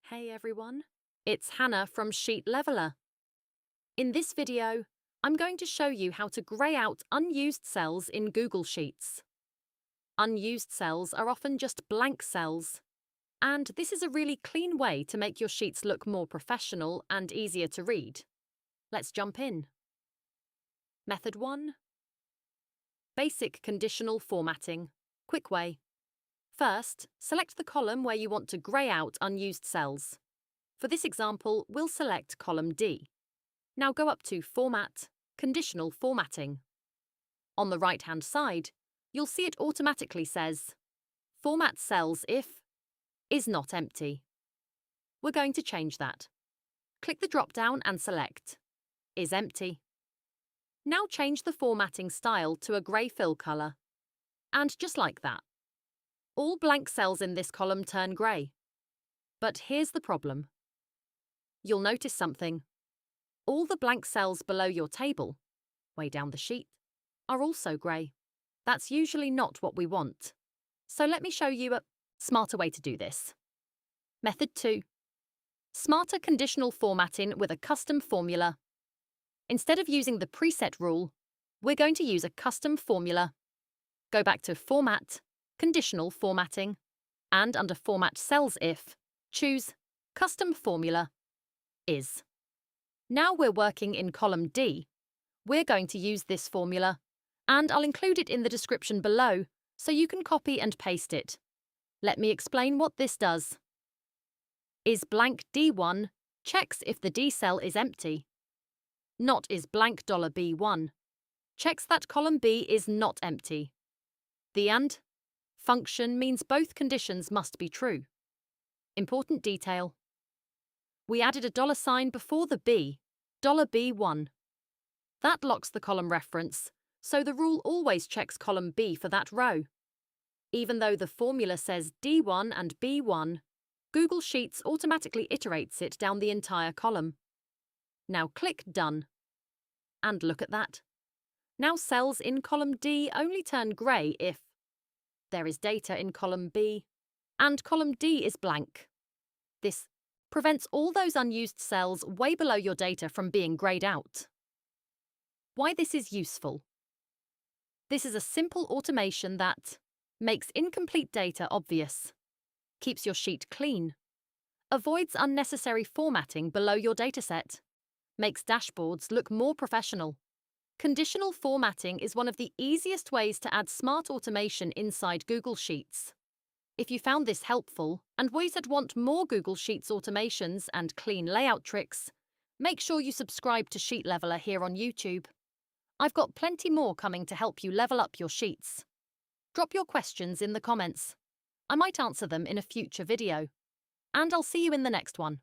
Hey everyone, it's Hannah from Sheet Leveler. In this video, I'm going to show you how to grey out unused cells in Google Sheets. Unused cells are often just blank cells, and this is a really clean way to make your sheets look more professional and easier to read. Let's jump in. Method 1. Basic conditional formatting. Quick way. First, select the column where you want to grey out unused cells. For this example, we'll select column D. Now go up to Format, Conditional Formatting. On the right-hand side, you'll see it automatically says, Format cells if is not empty. We're going to change that. Click the drop-down and select is empty. Now change the formatting style to a grey fill colour. And just like that, all blank cells in this column turn grey. But here's the problem. You'll notice something. All the blank cells below your table, way down the sheet, are also grey. That's usually not what we want. So let me show you a smarter way to do this. Method 2. Smarter conditional formatting with a custom formula. Instead of using the preset rule, we're going to use a custom formula. Go back to Format, Conditional Formatting, and under Format Cells If, choose Custom Formula is. Now we're working in column D. We're going to use this formula, and I'll include it in the description below so you can copy and paste it. Let me explain what this does. Is blank D1 checks if the D cell is empty. Not is blank $B1 checks that column B is not empty. The and function means both conditions must be true. Important detail. We added a $sign before the B, $B1. That locks the column reference, so the rule always checks column B for that row. Even though the formula says D1 and B1, Google Sheets automatically iterates it down the entire column. Now click Done. And look at that. Now cells in column D only turn grey if there is data in column B, and column D is blank. This prevents all those unused cells way below your data from being greyed out. Why this is useful? This is a simple automation that makes incomplete data obvious, keeps your sheet clean, avoids unnecessary formatting below your dataset, makes dashboards look more professional. Conditional formatting is one of the easiest ways to add smart automation inside Google Sheets. If you found this helpful and ways that want more Google Sheets automations and clean layout tricks, make sure you subscribe to Sheet Leveler here on YouTube. I've got plenty more coming to help you level up your sheets. Drop your questions in the comments. I might answer them in a future video. And I'll see you in the next one.